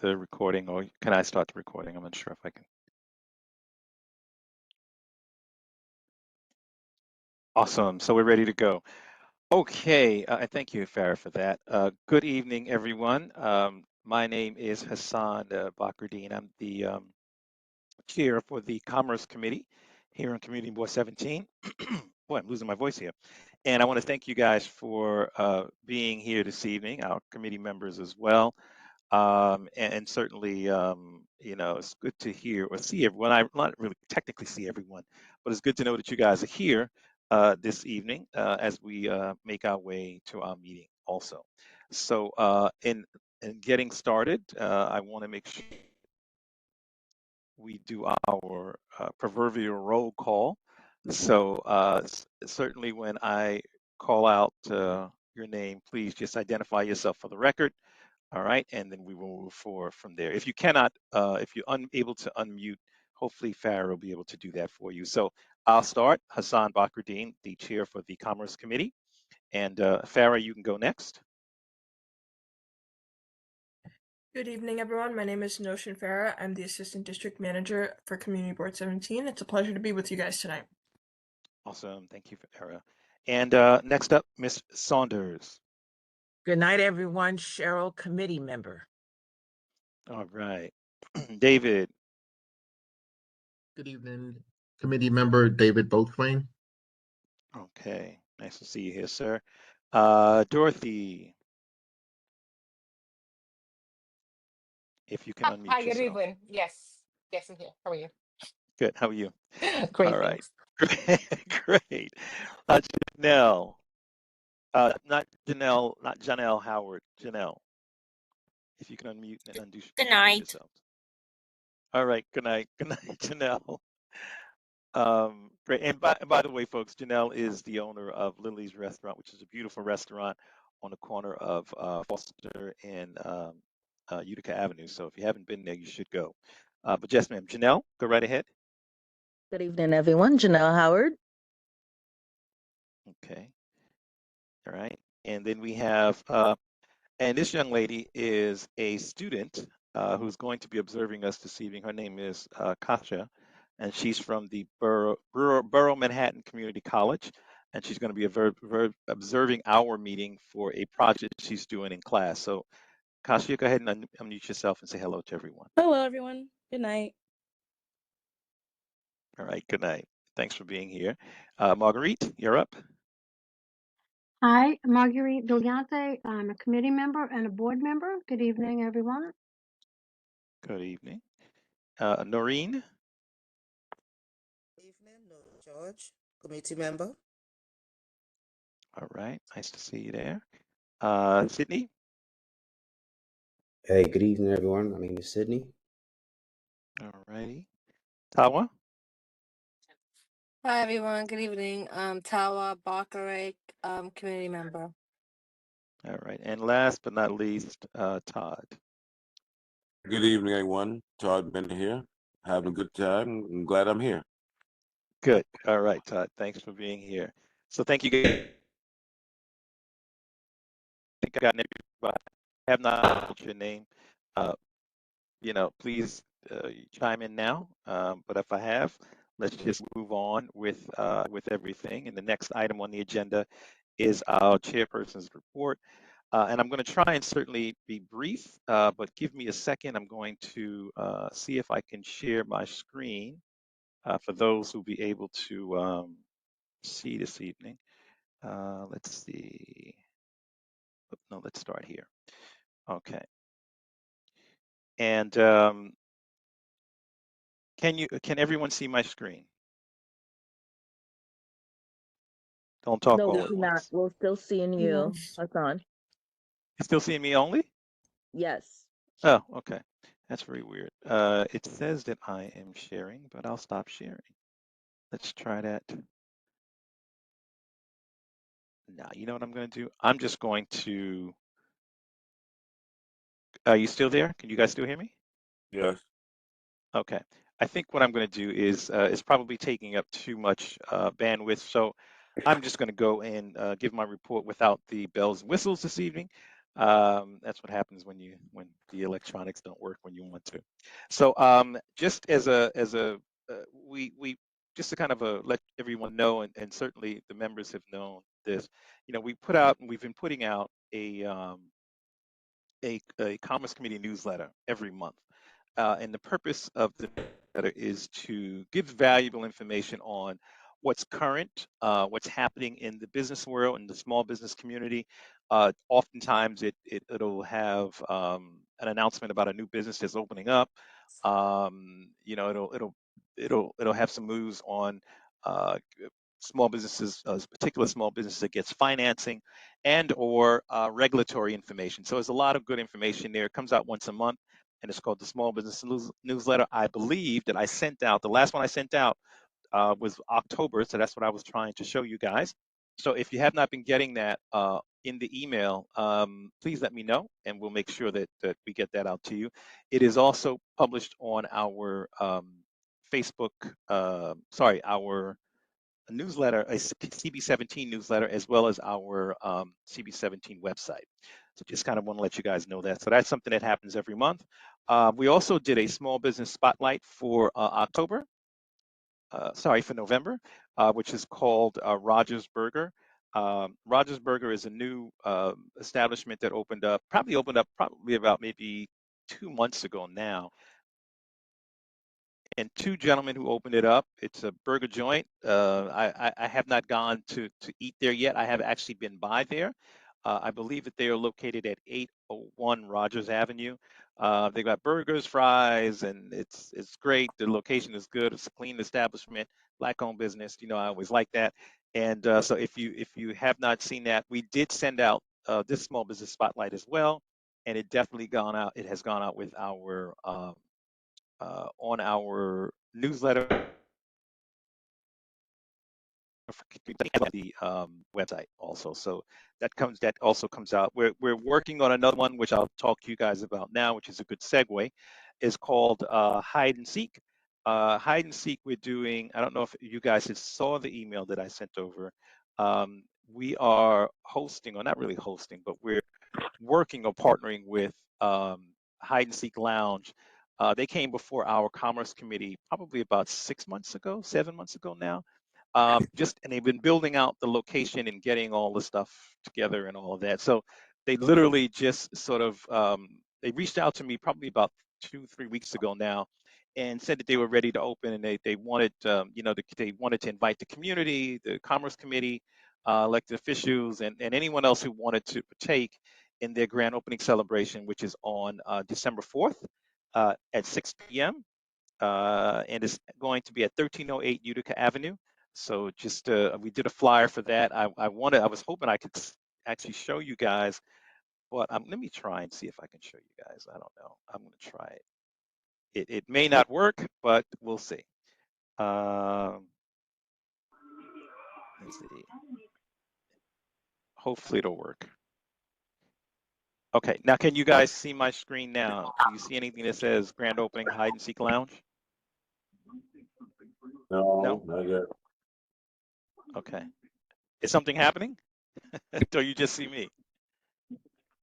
the recording, or can I start the recording? I'm not sure if I can. Awesome. So we're ready to go. Okay. And thank you, Farah, for that. Good evening, everyone. My name is Hassan Bakruddin. I'm the chair for the Commerce Committee here on Community Board 17. Boy, I'm losing my voice here. And I want to thank you guys for being here this evening, our committee members as well. And certainly, it's good to hear or see everyone. I not really technically see everyone, but it's good to know that you guys are here this evening as we make our way to our meeting also. So in getting started, I want to make sure we do our proverbial roll call. So certainly when I call out your name, please just identify yourself for the record. All right, and then we will move forward from there. If you cannot, if you're unable to unmute, hopefully Farah will be able to do that for you. So I'll start. Hassan Bakruddin, the chair for the Commerce Committee. And Farah, you can go next. Good evening, everyone. My name is Noshin Farah. I'm the Assistant District Manager for Community Board 17. It's a pleasure to be with you guys tonight. Awesome. Thank you, Farah. And next up, Ms. Saunders. Good night, everyone. Cheryl, committee member. All right. David. Good evening, committee member David Boatswain. Okay. Nice to see you here, sir. Dorothy. If you can unmute Hi, yourself. good evening. Yes, I'm here. How are you? Good. How are you? Great, All right. thanks. Great. Janelle. Not Janelle Howard. Janelle. If you can unmute and undo yourself. All right. Good night. Good night, Janelle. Great. And by the way, folks, Janelle is the owner of Lily's Restaurant, which is a beautiful restaurant on the corner of Foster and Utica Avenue. So if you haven't been there, you should go. But yes, ma'am. Janelle, go right ahead. Good evening, everyone. Janelle Howard. Okay. All right. And then we have, and this young lady is a student who's going to be observing us this evening. Her name is Kasha, and she's from the Borough Manhattan Community College, and she's going to be observing our meeting for a project she's doing in class. So, Kasha, go ahead and unmute yourself and say hello to everyone. Hello, everyone. Good night. All right. Good night. Thanks for being here. Marguerite, you're up. Hi, Marguerite Doliante. I'm a committee member and a board member. Good evening, everyone. Good evening. Noreen. Good evening, Nora George, committee member. All right. Nice to see you there. Sydney. Hey, good evening, everyone. My name is Sydney. All righty. Tawa. Hi, everyone. Good evening. Tawa Barkarek, community member. All right. And last but not least, Todd. Good evening, everyone. Todd Bender here. Having a good time. I'm glad I'm here. Good. All right, Todd. Thanks for being here. So thank you guys. I think I got everybody. I have not put your name. Please chime in now. But if I have, let's just move on with everything. And the next item on the agenda is our chairperson's report. And I'm going to try and certainly be brief, but give me a second. I'm going to see if I can share my screen for those who'll be able to see this evening. Let's see. No, let's start here. Okay. And can everyone see my screen? Don't talk all at once. We're still seeing you, Hassan. You still seeing me only? Yes. Oh, okay. That's very weird. It says that I am sharing, but I'll stop sharing. Let's try that. Now, you know what I'm going to do? I'm just going to. Are you still there? Can you guys still hear me? Yes. Okay. I think what I'm going to do is it's probably taking up too much bandwidth. So I'm just going to go and give my report without the bells and whistles this evening. That's what happens when the electronics don't work when you want to. So just as a we just to kind of let everyone know, and certainly the members have known this. We've been putting out a Commerce Committee newsletter every month. And the purpose of the newsletter is to give valuable information on what's current, what's happening in the business world, in the small business community. Oftentimes it'll have an announcement about a new business that's opening up. It'll have some moves on small businesses, particular small businesses that gets financing and or regulatory information. So there's a lot of good information there. It comes out once a month, and it's called the Small Business Newsletter. I believe that I sent out, the last one I sent out was October, so that's what I was trying to show you guys. So if you have not been getting that in the email, please let me know, and we'll make sure that we get that out to you. It is also published on our Facebook, our newsletter, a CB17 newsletter, as well as our CB17 website. So just kind of want to let you guys know that. So that's something that happens every month. We also did a small business spotlight for for November, which is called Rogers Burger. Rogers Burger is a new establishment that opened up about maybe 2 months ago now. And two gentlemen who opened it up. It's a burger joint. I have not gone to eat there yet. I have actually been by there. I believe that they are located at 801 Rogers Avenue. They got burgers, fries, and it's great. The location is good. It's a clean establishment, Black-owned business. I always like that. And so if you have not seen that, we did send out this small business spotlight as well, and it definitely gone out. It has gone out with our on our newsletter, the website also. So that also comes out. We're working on another one, which I'll talk to you guys about now, which is a good segue. Is called Hide and Seek. Hide and Seek. We're doing. I don't know if you guys saw the email that I sent over. We are hosting, or not really hosting, but we're working or partnering with Hide and Seek Lounge. They came before our Commerce Committee probably about 7 months ago now. And they've been building out the location and getting all the stuff together and all of that. So they literally just sort of, they reached out to me probably about 2-3 weeks ago now, and said that they were ready to open, and they wanted, they wanted to invite the community, the Commerce Committee, elected officials, and anyone else who wanted to partake in their grand opening celebration, which is on December 4th at 6 p.m. And it's going to be at 1308 Utica Avenue. So just we did a flyer for that. I was hoping I could actually show you guys, but let me try and see if I can show you guys. I don't know. I'm going to try it. It may not work, but we'll see. Let's see. Hopefully it'll work. Okay, now can you guys see my screen now? Do you see anything that says Grand Opening Hide and Seek Lounge? No, not yet. Okay. Is something happening? Or you just see me?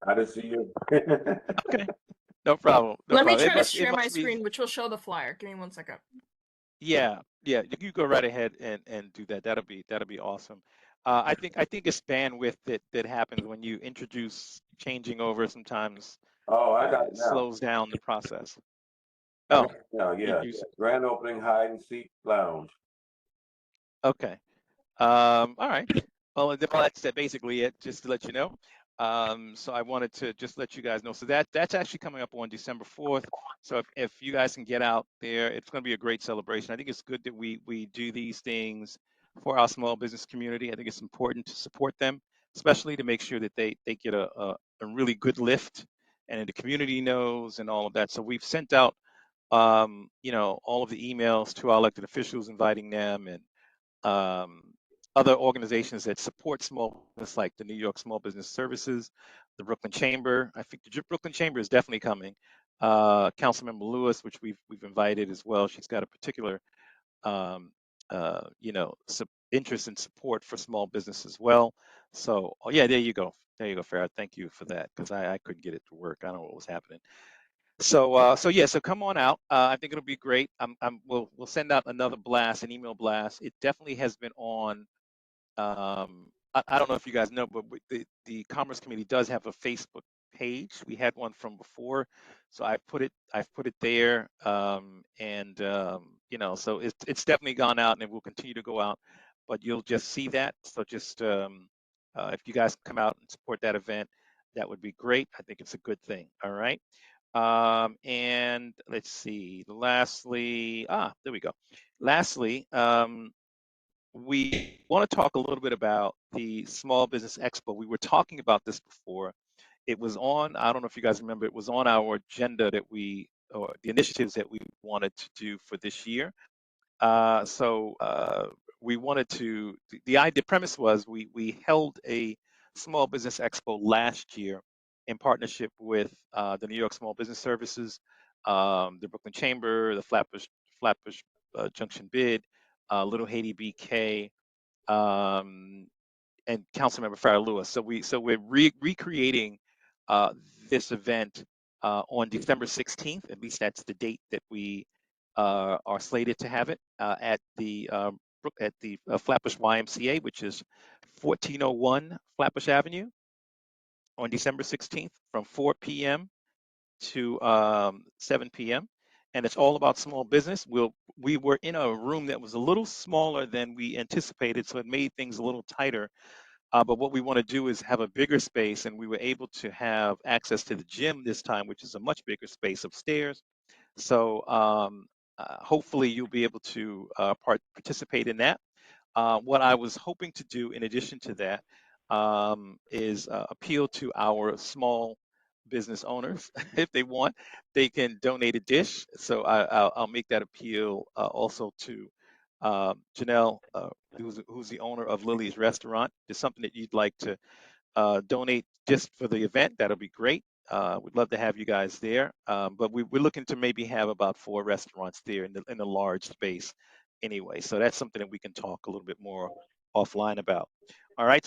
I didn't see you. Okay, no problem. Let me try to share my screen, which will show the flyer. Give me 1 second. Yeah, you go right ahead and do that. That'll be awesome. I think it's bandwidth that happens when you introduce changing over. Sometimes Oh, I got it now. slows down the process. Oh, yeah. Grand Opening Hide and Seek Lounge. Okay. All right. Well, that's basically it, just to let you know. So I wanted to just let you guys know. So that's actually coming up on December 4th. So if you guys can get out there, it's going to be a great celebration. I think it's good that we do these things for our small business community. I think it's important to support them, especially to make sure that they get a really good lift, and the community knows and all of that. So we've sent out all of the emails to our elected officials, inviting them, and other organizations that support small business, like the New York Small Business Services, the Brooklyn Chamber. I think the Brooklyn Chamber is definitely coming. Councilmember Lewis, which we've invited as well. She's got a particular, interest and support for small business as well. So, oh yeah, there you go. There you go, Farah. Thank you for that because I couldn't get it to work. I don't know what was happening. So yeah, so come on out. I think it'll be great. We'll send out another blast, an email blast. It definitely has been on. I don't know if you guys know, but the Commerce Committee does have a Facebook page. We had one from before, so I've put it there, and you know, so it's definitely gone out, and it will continue to go out. But you'll just see that. So just if you guys come out and support that event, that would be great. I think it's a good thing. All right. And let's see. Lastly, there we go. Lastly, we want to talk a little bit about the Small Business Expo. We were talking about this before. It was on, I don't know if you guys remember, it was on our agenda that or the initiatives that we wanted to do for this year. We wanted to, the premise was we held a Small Business Expo last year in partnership with the New York Small Business Services, the Brooklyn Chamber, the Flatbush Junction Bid, Little Haiti BK, and Councilmember Farrah Lewis. So we're recreating this event on December 16th. At least that's the date that we are slated to have it at the Flatbush YMCA, which is 1401 Flatbush Avenue, on December 16th from 4 p.m. to 7 p.m. And it's all about small business. We were in a room that was a little smaller than we anticipated, so it made things a little tighter. But what we want to do is have a bigger space, and we were able to have access to the gym this time, which is a much bigger space upstairs. So hopefully you'll be able to participate in that. What I was hoping to do in addition to that is appeal to our small business owners. If they want, they can donate a dish. So I'll make that appeal also to Janelle, who's the owner of Lily's Restaurant. There's something that you'd like to donate just for the event, that'll be great. We'd love to have you guys there. But we're looking to maybe have about 4 restaurants there in the large space anyway. So that's something that we can talk a little bit more offline about. All right.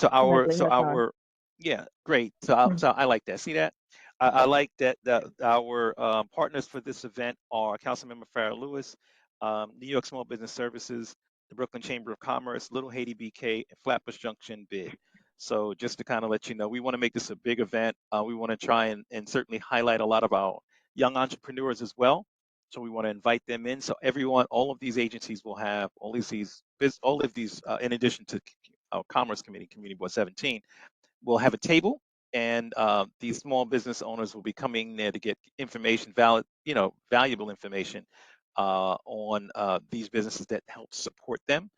Yeah, great. So I like that. See that? I like that our partners for this event are Councilmember Farrah Lewis, New York Small Business Services, the Brooklyn Chamber of Commerce, Little Haiti BK, and Flatbush Junction Bid. So just to kind of let you know, we want to make this a big event. We want to try and certainly highlight a lot of our young entrepreneurs as well. So we want to invite them in. So everyone, all of these agencies will have all of these, in addition to our Commerce Committee, Community Board 17, will have a table, and these small business owners will be coming there to get information, valuable information on these businesses that help support them.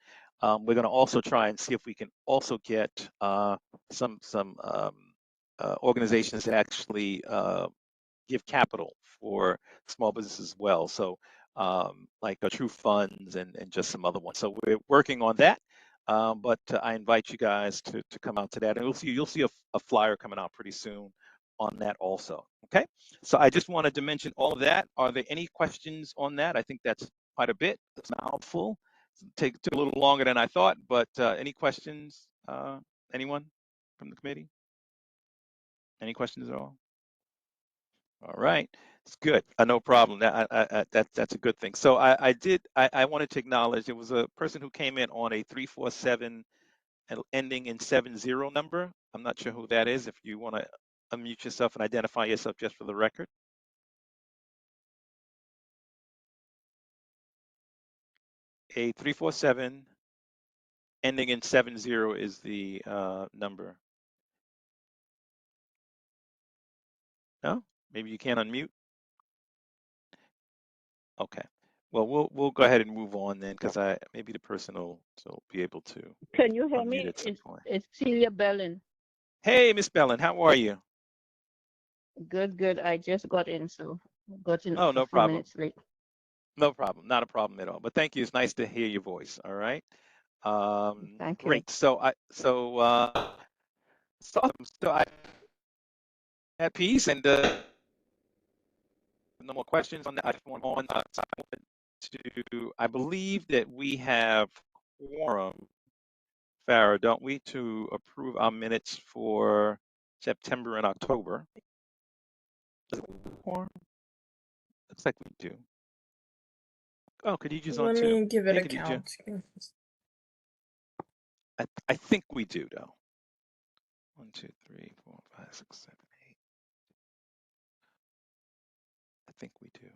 We're going to also try and see if we can also get some organizations that actually give capital for small businesses as well. So like True Funds and just some other ones. So we're working on that. But I invite you guys to come out to that, and you'll see a flyer coming out pretty soon on that also. Okay, so I just wanted to mention all of that. Are there any questions on that? I think that's quite a bit. It's a mouthful. Took a little longer than I thought, but any questions? Anyone from the committee? Any questions at all? All right, it's good. No problem. That's a good thing. So I wanted to acknowledge there was a person who came in on a 347 ending in 70 number. I'm not sure who that is. If you want to unmute yourself and identify yourself just for the record. A 347 ending in 70 is the number. No, maybe you can't unmute. Okay. Well, we'll go ahead and move on then, because maybe the person will be able to. Can you hear me? It's Celia Bellin. Hey, Miss Bellin, how are you? Good. I just got in, so got in. Oh, no a few problem. minutes late. No problem. Not a problem at all. But thank you. It's nice to hear your voice. All right. Thank you. Great. So I at peace, and no more questions on that. I just want on I believe that we have quorum Farah, don't we, to approve our minutes for September and October? Does it quorum? Looks like we do. Oh, Khadijah's on Let too. me give it Hey, a Khadijah. count. I think we do, though. 1, 2, 3, 4, 5, 6, 7, 8. I think we do.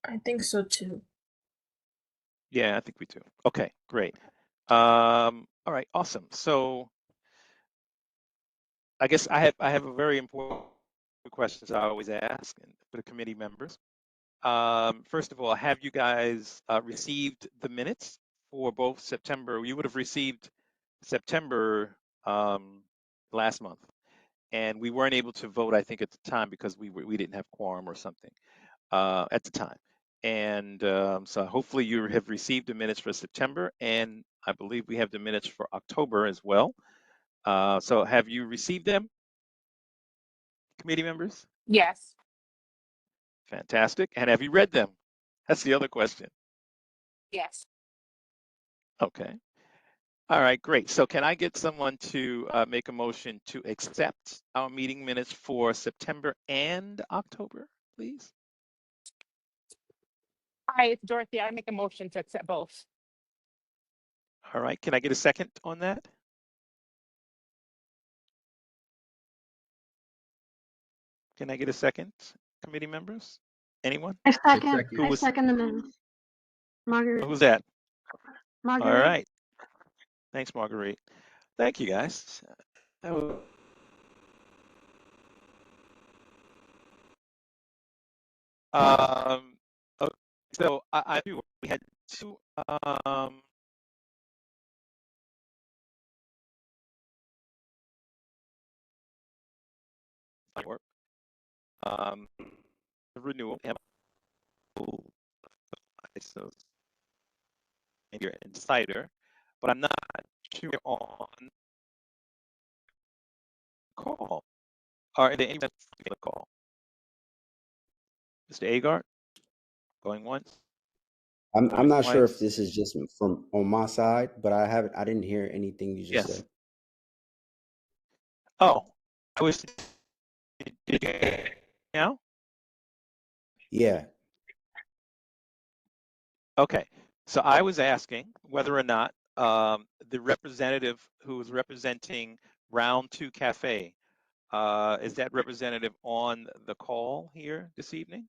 I think so too. Yeah, I think we do. Okay, great. All right, awesome. So I guess I have a very important questions I always ask for the committee members. First of all, have you guys received the minutes for both September? You would have received September last month, and we weren't able to vote, I think, at the time because we didn't have quorum or something at the time. And so hopefully you have received the minutes for September, and I believe we have the minutes for October as well. So have you received them, committee members? Yes. Fantastic. And have you read them? That's the other question. Yes. Okay. All right, great. So can I get someone to make a motion to accept our meeting minutes for September and October, please? Hi, it's Dorothy. I make a motion to accept both. All right, can I get a second on that? Can I get a second, committee members? Anyone? I second, Who I was, second the minutes. Marguerite. who's that? All Marguerite. right. Thanks, Marguerite. Thank you, guys. That was... Okay, so I do. We had two. Work. The renewal. So, and you're insider, but I'm not sure on call. Or the anyone call. Mr. Agard, going once. I'm not sure twice. if this is just from on my side, but I didn't hear anything you just Yes. said. Oh, I was. Did you now? Yeah. Okay, so I was asking whether or not the representative who was representing Round 2 Cafe, is that representative on the call here this evening?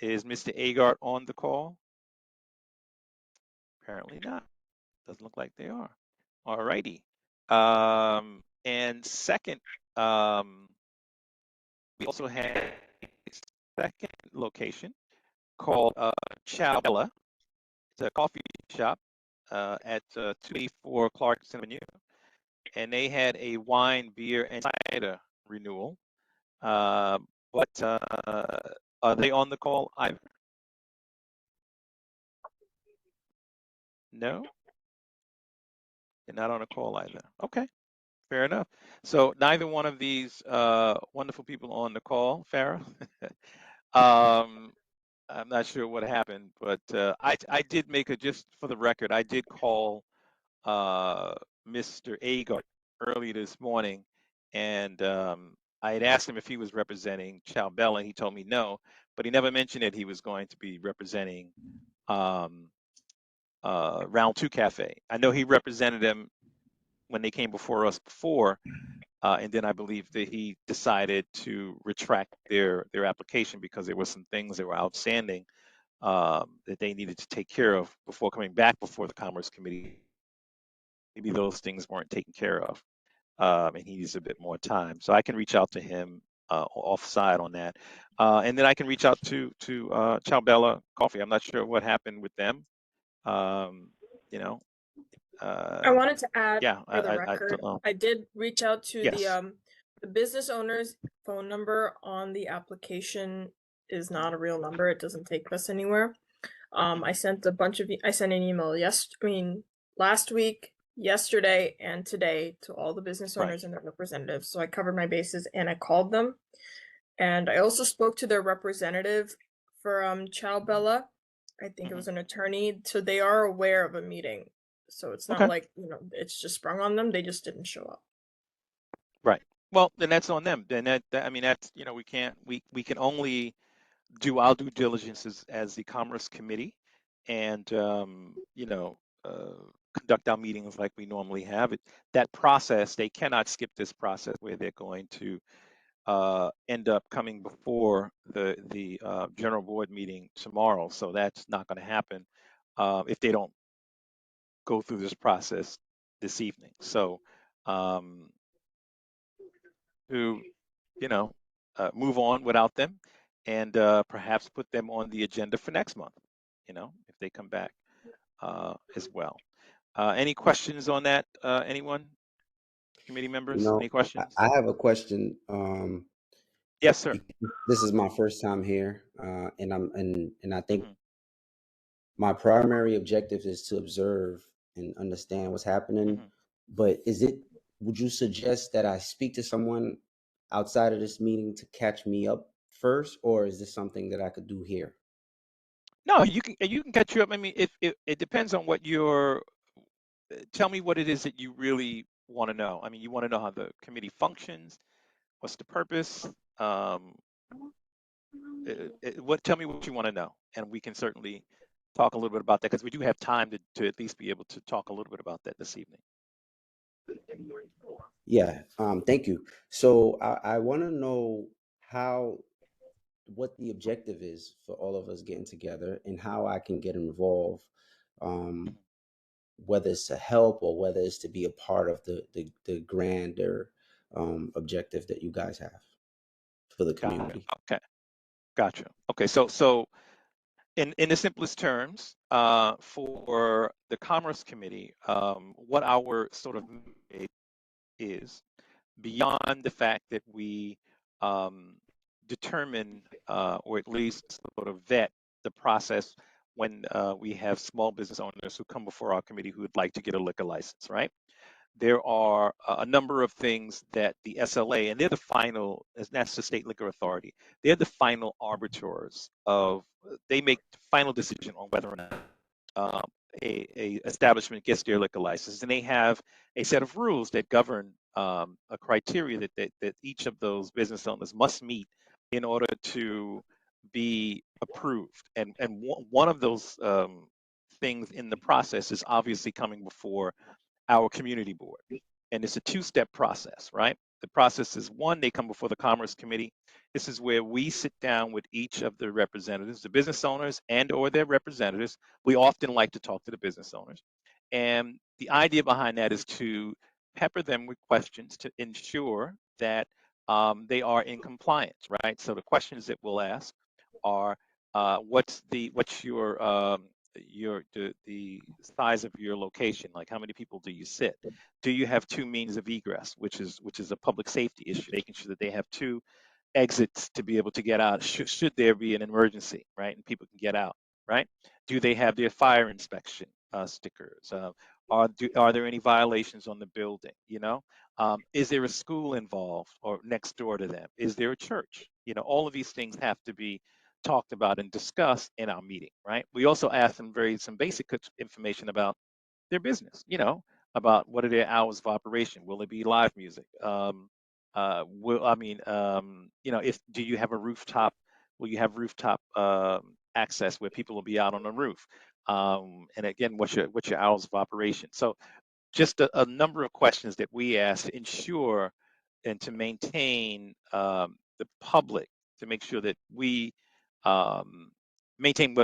Is Mr. Agard on the call? Apparently not. Doesn't look like they are. All righty. And second, we also had a second location called Chow Bella. It's a coffee shop at 284 Clarkson Avenue, and they had a wine, beer, and cider renewal. But are they on the call either? No, they're not on a call either. Okay, fair enough. So neither one of these wonderful people on the call, Farah. I'm not sure what happened, but I did make a, just for the record, I did call Mr. Agard early this morning, and I had asked him if he was representing Chow Bella, and he told me no, but he never mentioned that he was going to be representing Round 2 Cafe. I know he represented them when they came before us before, and then I believe that he decided to retract their application because there were some things that were outstanding that they needed to take care of before coming back before the Commerce Committee. Maybe those things weren't taken care of, and he needs a bit more time. So I can reach out to him offside on that, and then I can reach out to Chow Bella Coffee. I'm not sure what happened with them. You know. I wanted to add, Yeah, for the I record, don't know. I did reach out to Yes. the business owner's phone number on the application is not a real number. It doesn't take us anywhere. I sent a bunch of I sent an email last week, yesterday, and today to all the business owners and their representatives. So I covered my bases and I called them. And I also spoke to their representative for Chow Bella. I think it was an attorney, so they are aware of a meeting. So it's not Okay. like, it's just sprung on them, they just didn't show up. Right. Well, then that's on them. Then I mean, that's, we can only do our due diligence as the Commerce Committee and, conduct our meetings like we normally have it. That process, they cannot skip this process where they're going to end up coming before the general board meeting tomorrow. So that's not going to happen if they don't go through this process this evening. So to move on without them and perhaps put them on the agenda for next month, if they come back as well. Any questions on that, anyone? Committee members, any questions? I have a question. Yes, sir. This is my first time here, and I think my primary objective is to observe and understand what's happening. But would you suggest that I speak to someone outside of this meeting to catch me up first, or is this something that I could do here? No, you can catch you up. I mean, if it depends on what tell me what it is that you really want to know. I mean, you want to know how the committee functions. What's the purpose? Tell me what you want to know, and we can certainly talk a little bit about that because we do have time to at least be able to talk a little bit about that this evening. Yeah, thank you. So I want to know what the objective is for all of us getting together and how I can get involved, whether it's to help or whether it's to be a part of the grander objective that you guys have for the community. Okay, gotcha. Okay, so in the simplest terms, for the Commerce Committee, what our sort of mandate is, beyond the fact that we determine or at least sort of vet the process when we have small business owners who come before our committee who would like to get a liquor license, right? There are a number of things that the SLA, and they're the final, that's the State Liquor Authority, they're the final arbiters of, they make the final decision on whether or not a establishment gets their liquor license, and they have a set of rules that govern a criteria that each of those business owners must meet in order to be approved. And one of those things in the process is obviously coming before our community board, and it's a two-step process, right? The process is, one, they come before the Commerce Committee. This is where we sit down with each of the representatives, the business owners and or their representatives. We often like to talk to the business owners. And the idea behind that is to pepper them with questions to ensure that they are in compliance, right? So the questions that we'll ask are, what's the size of your location? Like, how many people do you sit? Do you have two means of egress, which is a public safety issue, making sure that they have two exits to be able to get out should there be an emergency, right? And people can get out, right? Do they have their fire inspection stickers? Are there any violations on the building? Is there a school involved or next door to them? Is there a church? All of these things have to be talked about and discussed in our meeting, right? We also ask them some basic information about their business, about what are their hours of operation? Will it be live music? Do you have a rooftop? Will you have rooftop access where people will be out on the roof? And again, what's your hours of operation? So just a number of questions that we ask to ensure and to maintain the public, to make sure that we maintain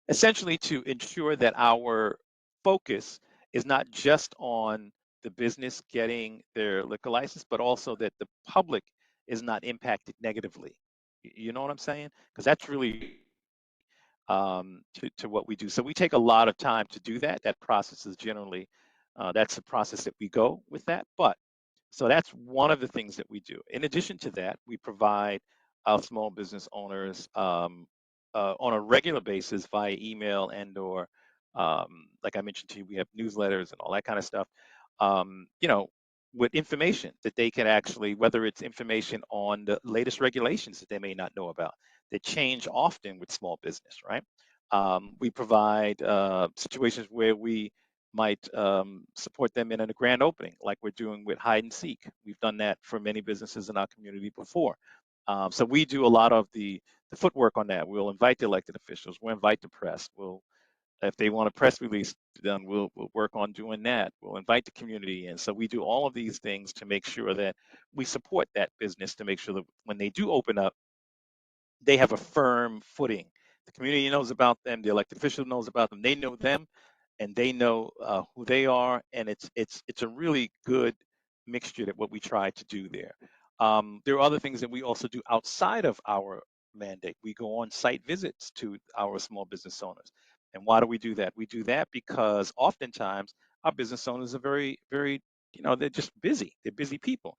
essentially to ensure that our focus is not just on the business getting their liquor license, but also that the public is not impacted negatively. You know what I'm saying? Because that's really to what we do. So we take a lot of time to do that. That process is generally, that's the process that we go with that. So that's one of the things that we do. In addition to that, we provide our small business owners on a regular basis via email and or, like I mentioned to you, we have newsletters and all that kind of stuff. with information that they can actually, whether it's information on the latest regulations that they may not know about, that change often with small business, right? We provide situations where we might support them in a grand opening, like we're doing with Hide and Seek. We've done that for many businesses in our community before. So we do a lot of the footwork on that. We'll invite the elected officials. We'll invite the press. If they want a press release done, we'll work on doing that. We'll invite the community in. So we do all of these things to make sure that we support that business, to make sure that when they do open up, they have a firm footing. The community knows about them. The elected official knows about them. They know them, and they know who they are. And it's a really good mixture that what we try to do there. There are other things that we also do outside of our mandate. We go on site visits to our small business owners. And why do we do that? We do that because oftentimes our business owners are very, very, they're just busy. They're busy people.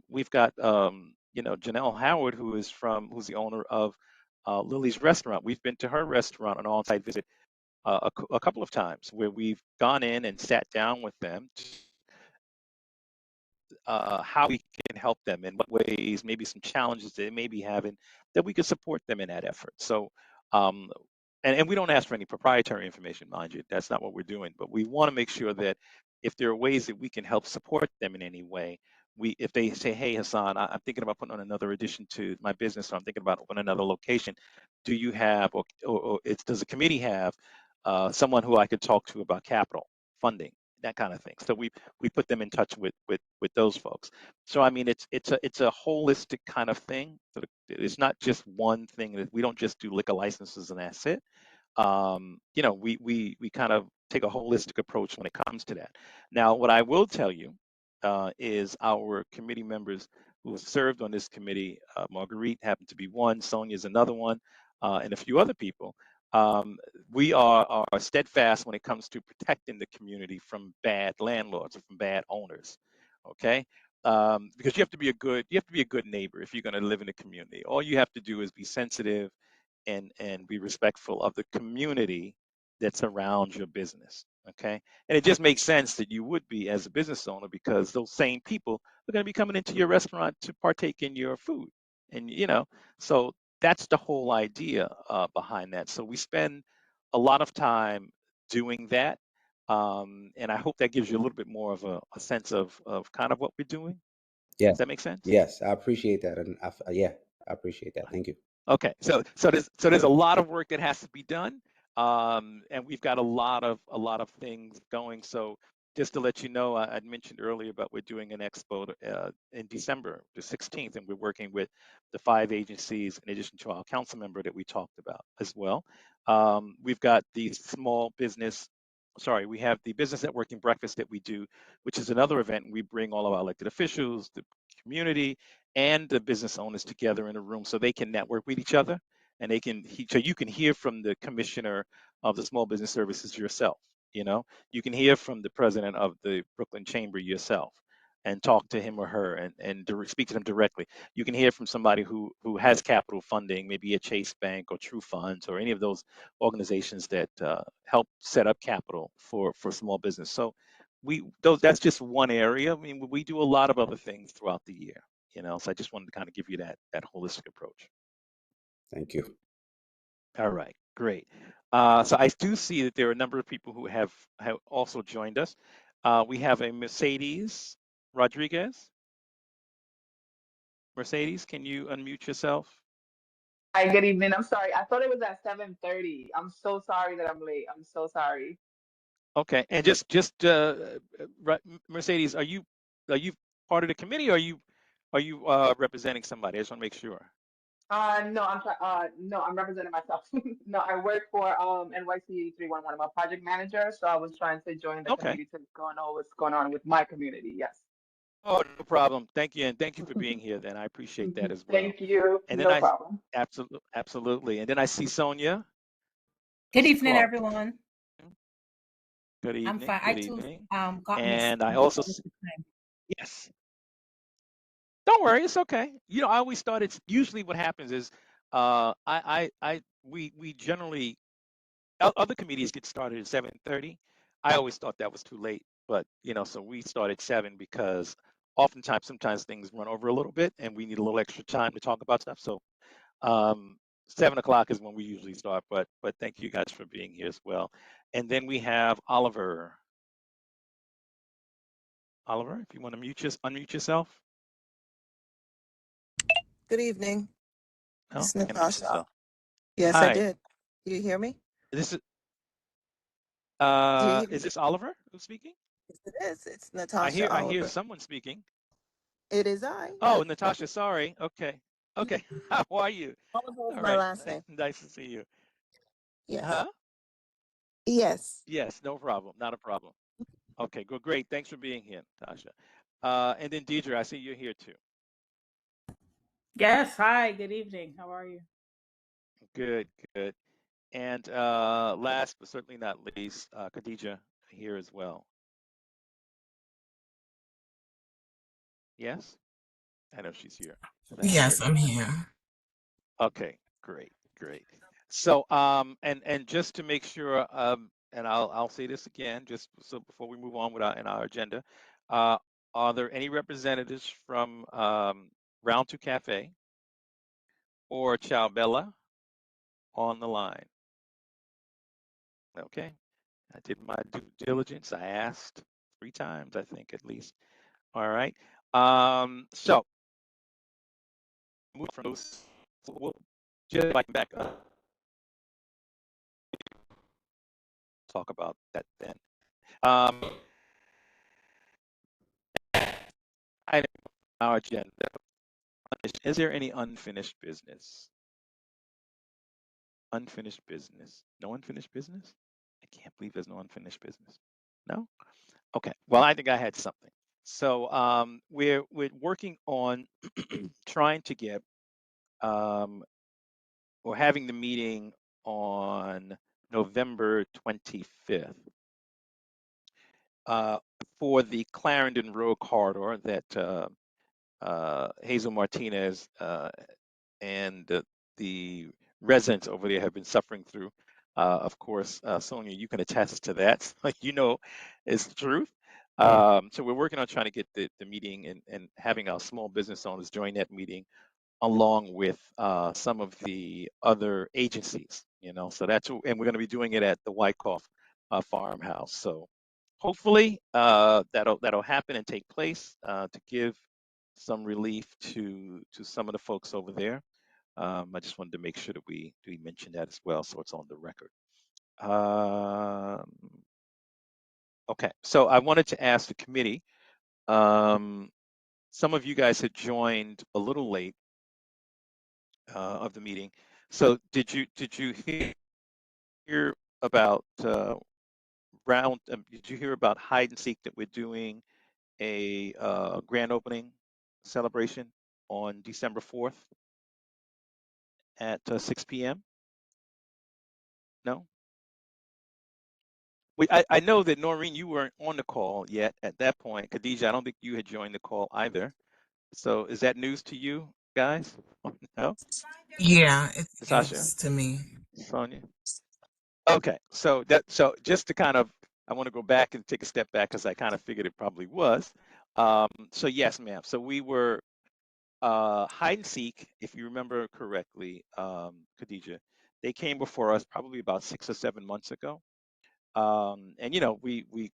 We've got, Janelle Howard, who's the owner of Lily's Restaurant. We've been to her restaurant on an on-site visit a couple of times, where we've gone in and sat down with them, how we can help them, in what ways, maybe some challenges they may be having, that we could support them in that effort. So, and we don't ask for any proprietary information, mind you. That's not what we're doing. But we want to make sure that if there are ways that we can help support them in any way, if they say, hey, Hassan, I'm thinking about putting on another addition to my business, or I'm thinking about opening another location, do you have, or does the committee have someone who I could talk to about capital funding, that kind of thing? So we put them in touch with those folks. So I mean, it's a holistic kind of thing. So it's not just one thing. That we don't just do liquor licenses and that's it. We kind of take a holistic approach when it comes to that. Now, what I will tell you is our committee members who have served on this committee, Marguerite happened to be one, Sonia's another one, and a few other people. We are steadfast when it comes to protecting the community from bad landlords or from bad owners. Okay, because you have to be a good neighbor if you're going to live in a community. All you have to do is be sensitive and be respectful of the community that's around your business. Okay, and it just makes sense that you would be as a business owner, because those same people are going to be coming into your restaurant to partake in your food, and so that's the whole idea behind that. So we spend a lot of time doing that, and I hope that gives you a little bit more of a sense of kind of what we're doing. Yes. Does that make sense? Yes, I appreciate that, and yeah, I appreciate that. Thank you. Okay, so there's a lot of work that has to be done, and we've got a lot of things going. So just to let you know, I'd mentioned earlier about we're doing an expo in December the 16th, and we're working with the 5 agencies in addition to our council member that we talked about as well. We've got the we have the business networking breakfast that we do, which is another event. We bring all of our elected officials, the community, and the business owners together in a room so they can network with each other, and so you can hear from the commissioner of the Small Business Services yourself. You can hear from the president of the Brooklyn Chamber yourself and talk to him or her and speak to them directly. You can hear from somebody who has capital funding, maybe a Chase Bank or True Funds or any of those organizations that help set up capital for small business. So that's just one area. I mean, we do a lot of other things throughout the year. So I just wanted to kind of give you that holistic approach. Thank you. All right, great. So I do see that there are a number of people who have also joined us. We have a Mercedes Rodriguez. Mercedes, can you unmute yourself? Hi, good evening. I'm sorry. I thought it was at 7:30. I'm so sorry that I'm late. I'm so sorry. Okay, and just Mercedes, are you part of the committee, or are you representing somebody? I just want to make sure. No, I'm representing myself. No, I work for NYC 311. I'm a project manager, so I was trying to join the committee to know what's going on with my community. Yes. Oh, no problem. Thank you, and thank you for being here. Then I appreciate that as well. Thank you. And no then problem. Absolutely. And then I see Sonia. Good evening, everyone. Good evening. I'm fine. Good evening. Got and mixed I also time. yes. Don't worry, it's okay. I always thought it's usually what happens is we generally other committees get started at 7:30. I always thought that was too late. but so we start at 7 because sometimes things run over a little bit and we need a little extra time to talk about stuff. So 7 o'clock is when we usually start, but thank you guys for being here as well. And then we have Oliver. Oliver, if you want to unmute yourself. Good evening. Oh, It's can't unmute Natasha. yourself. Yes, I Hi. did. Do you hear me? This is Do you hear me? is this Oliver who's speaking? Yes, it is. It's Natasha I hear Oliver. someone speaking. It is I. Oh, Natasha, sorry. Okay. How are you? Oliver is All my right. last name. Nice to see you. Yes. Huh? Yes. Yes, no problem. Not a problem. Okay, good, great. Thanks for being here, Natasha. And then Deidre, I see you're here too. Yes, hi, good evening. How are you? Good, good. And last but certainly not least, Khadija here as well. Yes? I know she's here. Yes, I'm here. Okay, great, great. So, and just to make sure, and I'll say this again, just so before we move on with our agenda, are there any representatives from Round 2 Cafe or Ciao Bella on the line? Okay, I did my due diligence. I asked 3 times, I think, at least. All right. So move from those. We'll just back up. Talk about that then. Item on our agenda. Is there any unfinished business? Unfinished business. No unfinished business? I can't believe there's no unfinished business. No? Okay. Well, I think I had something. So we're working on trying to get we're having the meeting on November 25th for the Clarendon Road corridor that Hazel Martinez and the residents over there have been suffering through. Of course, Sonia, you can attest to that. It's the truth. So we're working on trying to get the meeting and having our small business owners join that meeting along with some of the other agencies, so and we're going to be doing it at the Wyckoff farmhouse. So hopefully that'll happen and take place to give some relief to some of the folks over there. I just wanted to make sure that we mention that as well, so it's on the record. Okay, so I wanted to ask the committee. Some of you guys had joined a little late of the meeting. So did you hear about did you hear about hide and seek that we're doing a grand opening celebration on December 4th at 6 p.m.? No? I know that Noreen, you weren't on the call yet at that point. Khadija, I don't think you had joined the call either. So is that news to you guys? No? Yeah, it's Sasha? news to me. Sonia? Okay, so just to kind of, I want to go back and take a step back because I kind of figured it probably was. So yes, ma'am. So we were hide and seek, if you remember correctly, Khadija. They came before us probably about 6 or 7 months ago, and we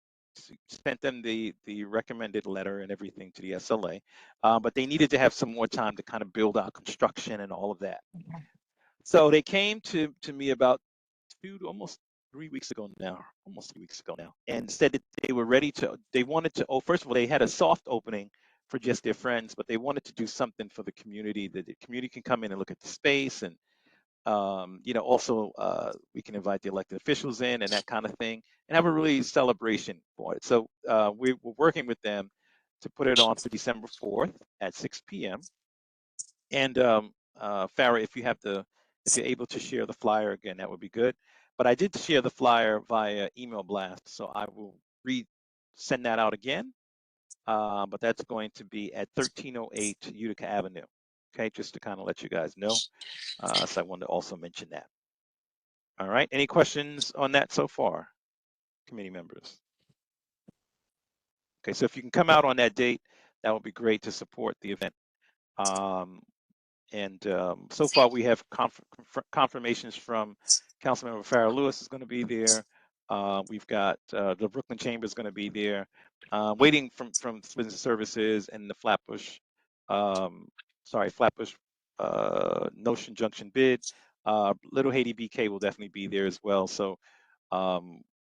sent them the recommended letter and everything to the SLA, but they needed to have some more time to kind of build out construction and all of that. So they came to me about almost 3 weeks ago now, and said that they were ready to, they wanted to, first of all, they had a soft opening for just their friends, but they wanted to do something for the community, that the community can come in and look at the space, and also we can invite the elected officials in and that kind of thing, and have a really celebration for it. So we're working with them to put it on for December 4th at 6 p.m. And Farah, if you're able to share the flyer again, that would be good. But I did share the flyer via email blast, so I will send that out again. But that's going to be at 1308 Utica Avenue. Okay, just to kind of let you guys know. So I wanted to also mention that. All right, any questions on that so far, committee members? Okay, so if you can come out on that date, that would be great to support the event. So far we have confirmations from Councilmember Farrah Lewis is going to be there. We've got the Brooklyn Chamber is going to be there. Waiting from Business Services and the Flatbush, Flatbush Notion Junction bid. Little Haiti BK will definitely be there as well. So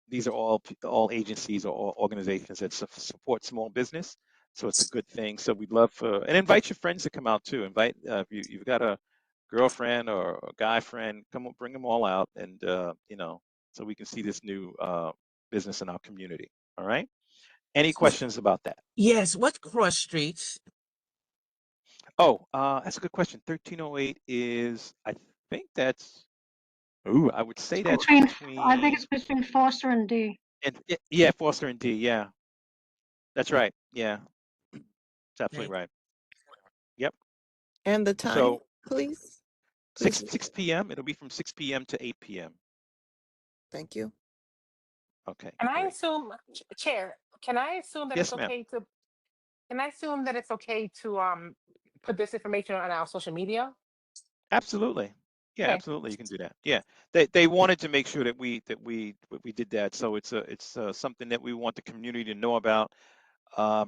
these are all agencies or all organizations that support small business. So it's a good thing. So we'd love for, and invite your friends to come out too. Invite, if you've got a girlfriend or a guy friend, come bring them all out, and so we can see this new business in our community. All right. Any questions about that? Yes. What cross streets? Oh, that's a good question. 1308 is, I think that's, I would say that's between. I think it's between Foster and D. Yeah, Foster and D. Yeah, that's right. Yeah, that's absolutely right. Yep. And the time, please? 6 p.m. It'll be from 6 p.m. to 8 p.m. Thank you. Okay. Can I great. assume, Chair, can I assume that Yes, it's ma'am. okay to, can I assume that it's okay to put this information on our social media? Absolutely. Yeah, Okay. absolutely. You can do that. Yeah, they wanted to make sure that we did that. So it's something that we want the community to know about,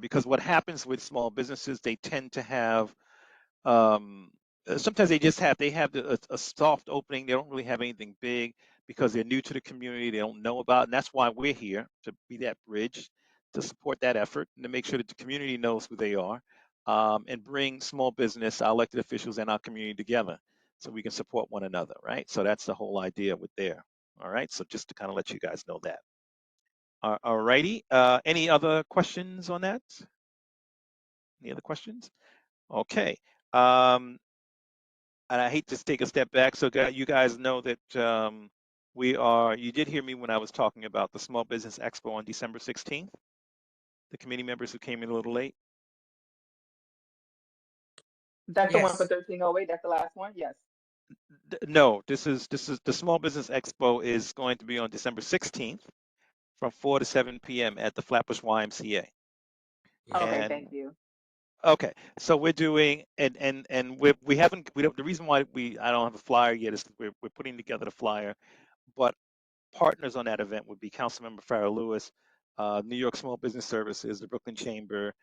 because what happens with small businesses, they tend to have sometimes they have a soft opening. They don't really have anything big because they're new to the community. They don't know about, and that's why we're here, to be that bridge, to support that effort and to make sure that the community knows who they are, and bring small business, our elected officials, and our community together so we can support one another, right? So that's the whole idea with there. All right. So just to kind of let you guys know that. All righty. Any other questions on that? Any other questions? Okay. And I hate to take a step back. So you guys know that you did hear me when I was talking about the Small Business Expo on December 16th, the committee members who came in a little late. That's the one for 1308. That's the last one. Yes. No, this is the Small Business Expo is going to be on December 16th from 4 to 7 p.m. at the Flatbush YMCA. Okay, thank you. Okay, so we're doing, and we haven't, the reason why I don't have a flyer yet is we're putting together the flyer, but partners on that event would be Councilmember Farrah Lewis, New York Small Business Services, the Brooklyn Chamber,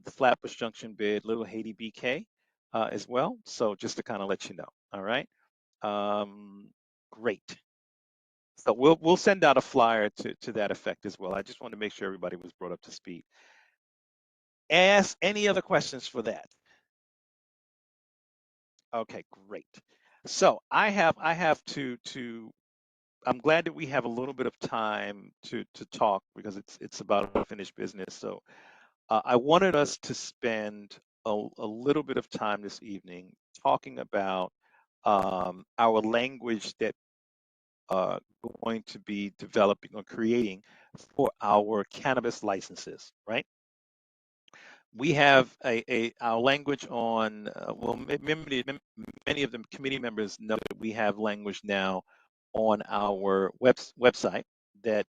the Flatbush Junction bid, Little Haiti BK as well. So just to kind of let you know. All right. Great. So we'll send out a flyer to that effect as well. I just wanted to make sure everybody was brought up to speed. Ask any other questions for that. Okay, great. So I have to I'm glad that we have a little bit of time to talk because it's about unfinished business. So I wanted us to spend a little bit of time this evening talking about our language that going to be developing or creating for our cannabis licenses, right? We have our language on, well, many of the committee members know that we have language now on our website that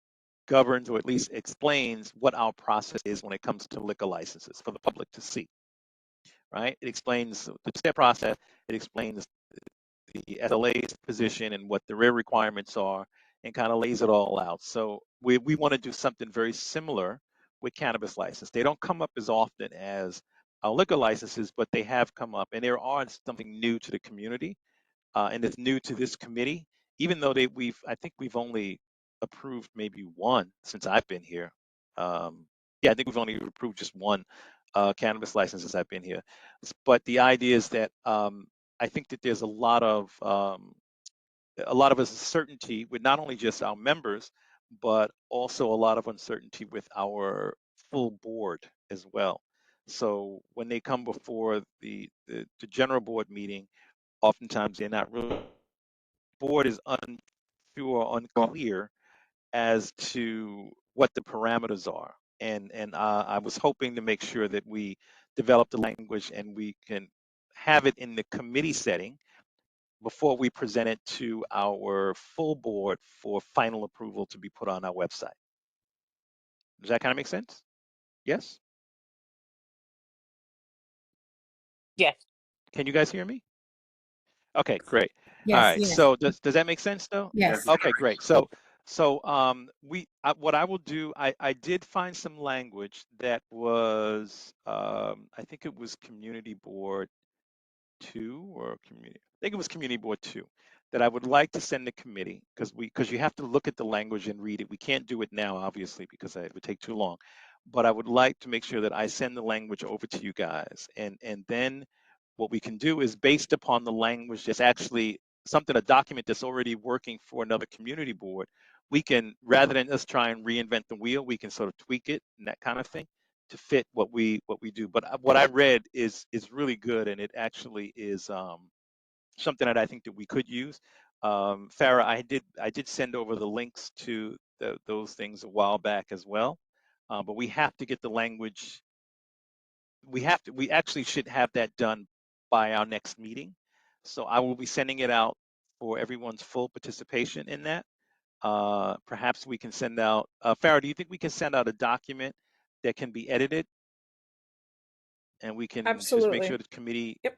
governs or at least explains what our process is when it comes to liquor licenses for the public to see, right? It explains the step process, it explains the SLA's position and what the real requirements are, and kind of lays it all out. So we want to do something very similar with cannabis license. They don't come up as often as our liquor licenses, but they have come up, and there are something new to the community, and it's new to this committee. Even though I think we've only approved maybe one since I've been here. Yeah, I think we've only approved just one cannabis license since I've been here. But the idea is that I think that there's a lot of uncertainty with not only just our members, but also a lot of uncertainty with our full board as well. So when they come before the general board meeting, oftentimes they're not really, board is unclear as to what the parameters are. And I was hoping to make sure that we develop the language and we can have it in the committee setting before we present it to our full board for final approval to be put on our website. Does that kind of make sense? Yes? Yes. Can you guys hear me? Okay, great. All Yes, right. yes, So does that make sense though? yes. Okay, great. So what I will do, I did find some language that was I think it was Community Board 2 or community. I think it was Community Board 2 that I would like to send the committee because you have to look at the language and read it. We can't do it now, obviously, because it would take too long. But I would like to make sure that I send the language over to you guys, and then what we can do is based upon the language that's actually something, a document that's already working for another community board, we can, rather than us try and reinvent the wheel, we can sort of tweak it and that kind of thing to fit what we do. But what I read is really good, and it actually is something that I think that we could use. Farah, I did send over the links to those things a while back as well, but we have to get the language. We actually should have that done by our next meeting. So I will be sending it out for everyone's full participation in that. Perhaps we can send out. Farah, do you think we can send out a document that can be edited? And we can just make sure Absolutely. the committee. Yep.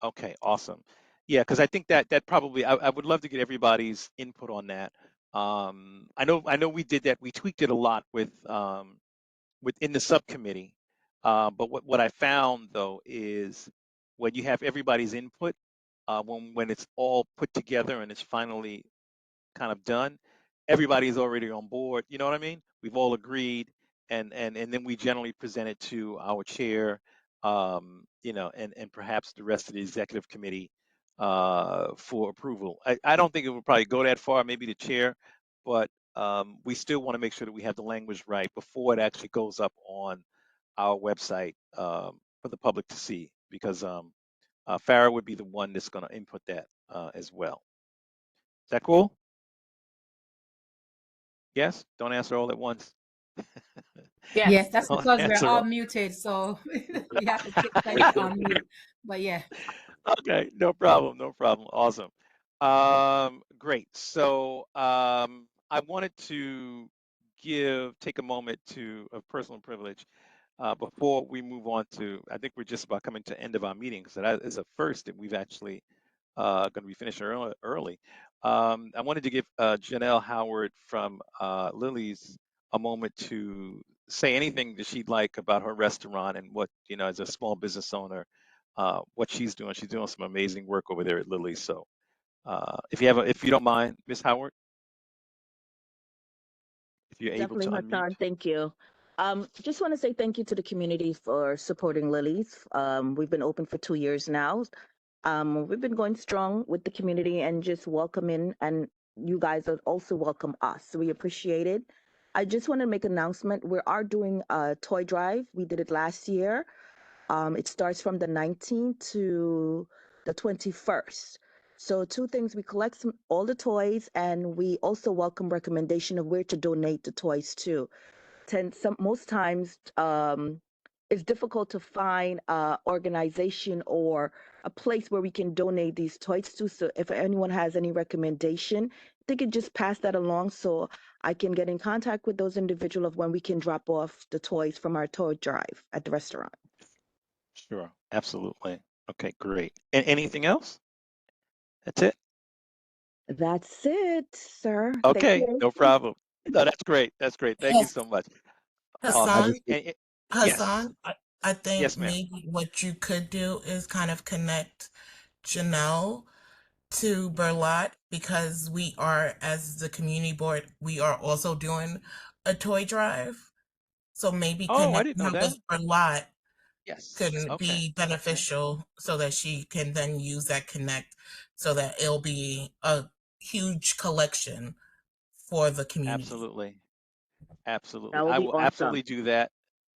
Okay, awesome. Yeah, because I think that probably I would love to get everybody's input on that. I know we did that. We tweaked it a lot within the subcommittee. But what I found though is when you have everybody's input, when it's all put together and it's finally kind of done, everybody's already on board. You know what I mean? We've all agreed, and then we generally present it to our chair, you know, and perhaps the rest of the executive committee for approval. I don't think it would probably go that far, maybe the chair, but we still want to make sure that we have the language right before it actually goes up on our website for the public to see, because Farah would be the one that's going to input that as well. Is that cool? Yes? Don't answer all at once. Yes. Yes, that's Don't because we're answer all all. muted, so we have to keep it on mute. But yeah. Okay, no problem, no problem. Awesome. Great. So I wanted to take a moment of personal privilege before we move on to, I think we're just about coming to the end of our meeting, so that is a first that we've actually going to be finishing early. I wanted to give Janelle Howard from Lily's a moment to say anything that she'd like about her restaurant and what, you know, as a small business owner, what she's doing. She's doing some amazing work over there at Lily. So if you don't mind, Miss Howard, if you're able to Definitely, unmute. Hassan. Thank you. Just want to say thank you to the community for supporting Lily's. We've been open for 2 years now. We've been going strong with the community and just welcoming, and you guys are also welcome us. So we appreciate it. I just want to make an announcement. We are doing a toy drive. We did it last year. It starts from the 19th to the 21st. So 2 things, we collect all the toys, and we also welcome recommendation of where to donate the toys to. Most times it's difficult to find an organization or a place where we can donate these toys to. So if anyone has any recommendation, they could just pass that along so I can get in contact with those individuals of when we can drop off the toys from our toy drive at the restaurant. Sure, absolutely. Okay, great. And anything else? That's it? That's it, sir. Thank Okay, you. no problem. No, that's great. That's great. Thank you Yes, so much. Awesome. Hassan, Yes. Hassan, I think Yes, ma'am. maybe what you could do is kind of connect Janelle to Berlot, because we are, as the community board, we are also doing a toy drive. So maybe Oh, I connecting didn't know her that. with Berlot Yes. can Okay. be beneficial so that she can then use that connect so that it'll be a huge collection for the community. Absolutely. Absolutely. That would I be will awesome. absolutely do that.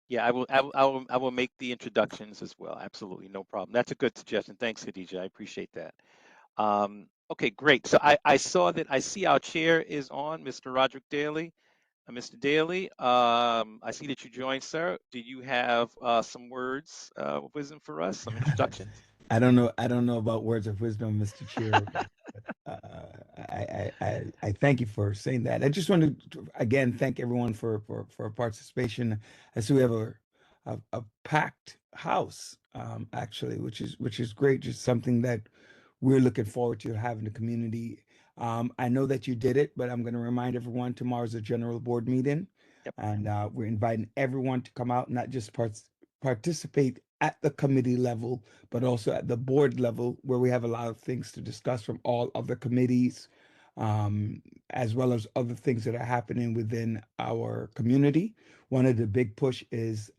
Yeah, I will make the introductions as well. Absolutely, no problem. That's a good suggestion. Thanks, Khadija. I appreciate that. Okay, great. So I see our chair is on, Mr. Roderick Daly. Mr. Daly, I see that you joined, sir. Do you have some words of wisdom for us, some introductions? I don't know about words of wisdom, Mr. Chair. I thank you for saying that. I just want to again thank everyone for participation. I see we have a packed house actually, which is great. Just something that we're looking forward to having the community. I know that you did it, but I'm going to remind everyone tomorrow's a general board meeting, and we're inviting everyone to come out, not just participate at the committee level, but also at the board level, where we have a lot of things to discuss from all other committees, as well as other things that are happening within our community. One of the big push is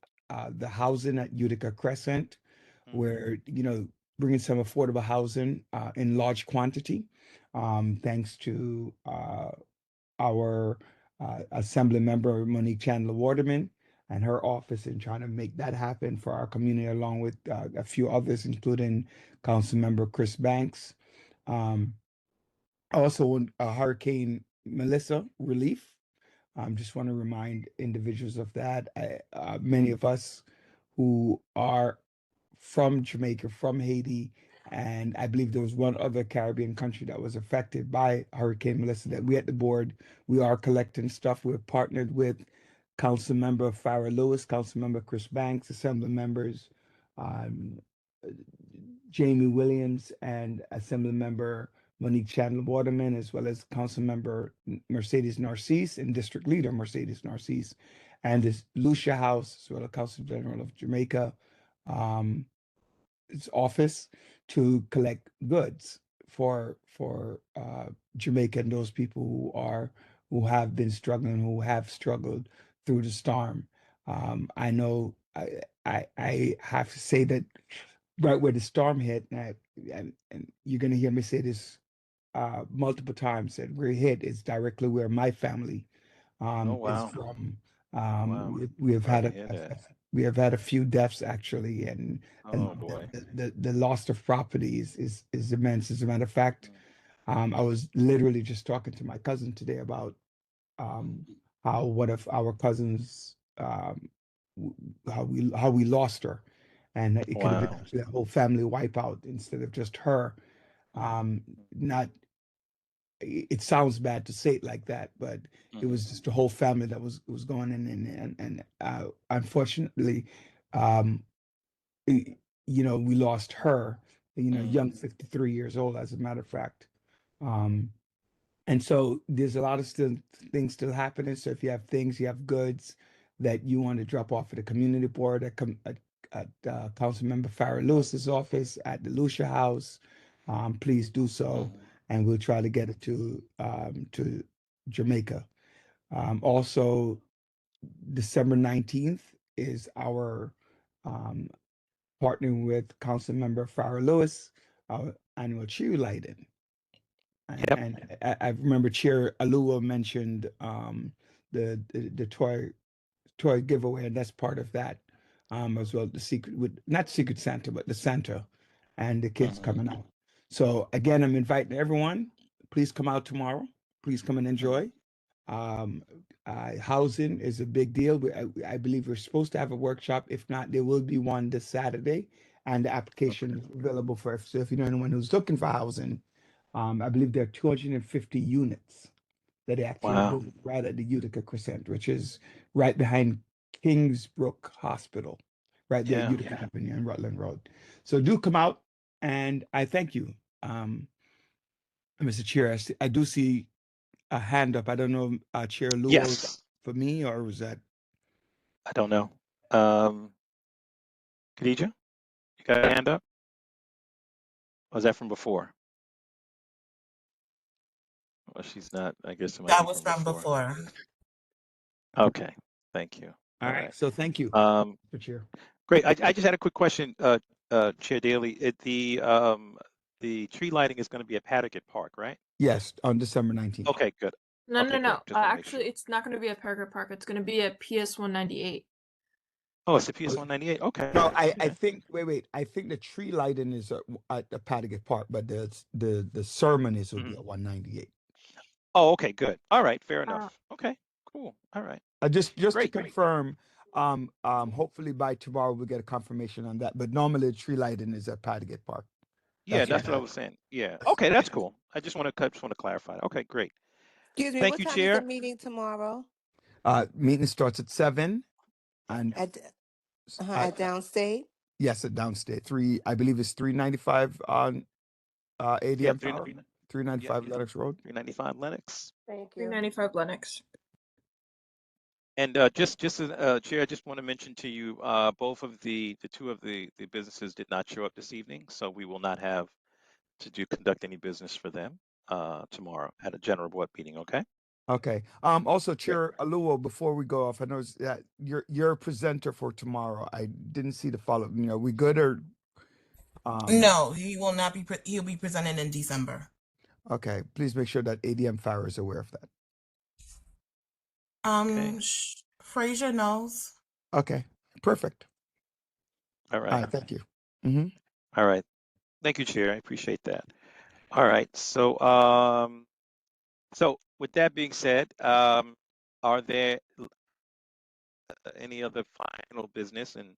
the housing at Utica Crescent, where, bringing some affordable housing in large quantity, thanks to our Assembly member Monique Chandler Waterman and her office in trying to make that happen for our community, along with a few others, including Council Member Chris Banks. Also, Hurricane Melissa relief. Just want to remind individuals of that. Many of us who are from Jamaica, from Haiti, and I believe there was one other Caribbean country that was affected by Hurricane Melissa, that we at the board, we are collecting stuff. We're partnered with Council Member Farrah Lewis, Council Member Chris Banks, Assembly members Jamie Williams, and Assembly Member Monique Chandler Waterman, as well as Council Member Mercedes Narcisse and District Leader Mercedes Narcisse, and this Lucia House, as well as Council General of Jamaica, its office, to collect goods for Jamaica and those people who have been struggling, who have struggled through the storm. I know I have to say that right where the storm hit, and you're going to hear me say this multiple times, that where it hit is directly where my family is from. We have had we have had a few deaths actually, and the loss of property is immense. As a matter of fact, I was literally just talking to my cousin today about how one of our cousins, how we lost her, and it could have been actually a whole family wipeout instead of just her. Not, it sounds bad to say it like that, but it was just a whole family that was going in, and unfortunately, we lost her, young 53 years old, as a matter of fact. And so there's a lot of things still happening. So if you have things, you have goods that you want to drop off at the community board, at Council Member Farrah Lewis's office, at the Lucia House, please do so, and we'll try to get it to Jamaica. Also, December 19th is our partnering with Council Member Farrah Lewis, our annual cheer lighting. And I remember Chair Alua mentioned the toy giveaway, and that's part of that as well. Not Secret Santa, but the Santa and the kids coming out. So again, I'm inviting everyone. Please come out tomorrow. Please come and enjoy. Housing is a big deal. I believe we're supposed to have a workshop. If not, there will be one this Saturday, and the application is available so if you know anyone who's looking for housing. I believe there are 250 units that are actually built right at the Utica Crescent, which is right behind Kingsbrook Hospital, right there at Utica Avenue and Rutland Road. So do come out, and I thank you. Mr. Chair, I do see a hand up. I don't know, Chair Lou, for me, or was that? I don't know. Khadija, you got a hand up? Or was that from before? Well, she's not. I guess it might That be was from before. Okay, thank you. All right. So thank you, Chair. Great. I just had a quick question, Chair Daly. The tree lighting is going to be at Paducah Park, right? Yes, on December 19th. Okay, good. No. Just wanna make Actually, it's not going to be at Paducah Park. It's going to be at PS 198. Oh, it's the PS 198. Okay. No, I think. Wait. I think the tree lighting is at the Paducah Park, but the sermon will be at 198. Oh, okay, good. All right, fair enough. Okay, cool. All right. Just to confirm, hopefully by tomorrow we'll get a confirmation on that. But normally the tree lighting is at Paducah Park. Yeah, That's what that's what I I was saying. Yeah. Okay, that's cool. I just want to clarify. Okay, great. Excuse me, Thank what you, time is the Chair. meeting tomorrow? Meeting starts at 7 and At uh, at Downstate? yes, at Downstate. I believe it's 395 on Yeah, ADM Tower. 395 yeah, Lennox Road. 395 Lennox. Thank you. 395 Lennox. And just as Chair, I just want to mention to you, both of the two of the businesses did not show up this evening, so we will not have to conduct any business for them tomorrow at a general board meeting. Okay. Okay. Also, Chair Aluo, before we go off, I know that you're a presenter for tomorrow. I didn't see the follow. We good or? No, he will not be. He'll be presented in December. Okay. Please make sure that ADM Farah is aware of that. Okay. Frazier knows. Okay. Perfect. All right. All right. Thank you. Mm-hmm. All right. Thank you, Chair. I appreciate that. All right. So, so with that being said, are there any other final business and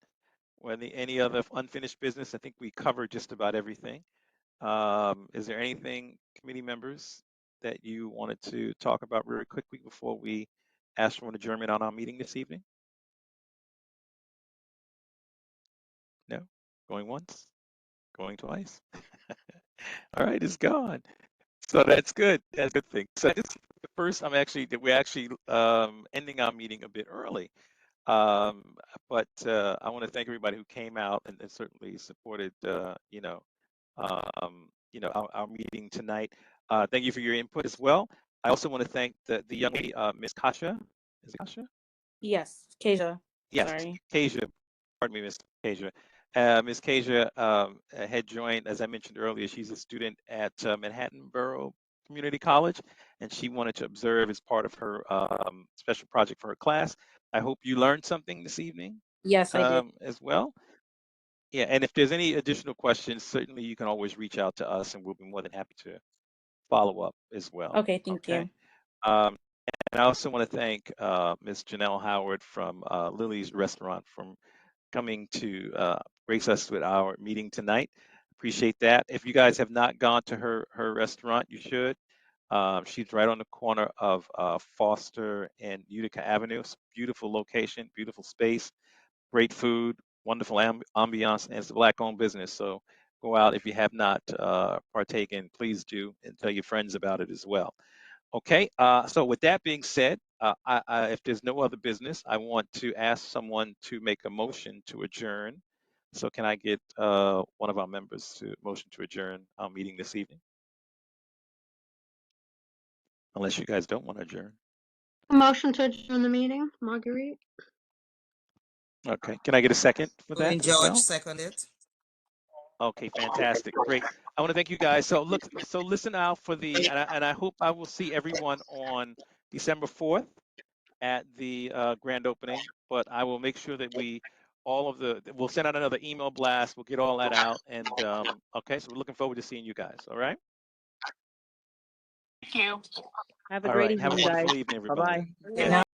any other unfinished business? I think we covered just about everything. Is there anything, committee members, that you wanted to talk about really quickly before we ask for an adjournment on our meeting this evening? No? Going once? Going twice? All right, it's gone. So that's good. That's a good thing. So this is the first we're actually ending our meeting a bit early. But I want to thank everybody who came out and certainly supported our meeting tonight. Thank you for your input as well. I also want to thank the young lady, Miss Kasha. Is it Kasha? Yes, Keisha. Yes, Sorry. Kasia. Pardon me, Miss Kasia. Ms. Kasia had joined, as I mentioned earlier, she's a student at Manhattan Borough Community College, and she wanted to observe as part of her special project for her class. I hope you learned something this evening. Yes, I did. As well. Yeah, and if there's any additional questions, certainly you can always reach out to us, and we'll be more than happy to follow up as well. Okay, thank you. And I also want to thank Ms. Janelle Howard from Lily's Restaurant from coming to grace us with our meeting tonight. Appreciate that. If you guys have not gone to her restaurant, you should. She's right on the corner of Foster and Utica Avenue. It's a beautiful location, beautiful space, great food, wonderful ambiance, and it's a Black-owned business. So go out if you have not partaken, please do, and tell your friends about it as well. Okay, so with that being said, if there's no other business, I want to ask someone to make a motion to adjourn. So can I get one of our members to motion to adjourn our meeting this evening? Unless you guys don't want to adjourn. A motion to adjourn the meeting, Marguerite. Okay, can I get a second for that as George well? seconded. Okay, fantastic, great. I want to thank you guys. So listen out for the, and I hope I will see everyone on December 4th at the grand opening, but I will make sure that we'll send out another email blast. We'll get all that out. And okay, so we're looking forward to seeing you guys. All right. Thank you. Have a All great right. Have a evening, guys. wonderful evening, everybody. Bye-bye. Yeah.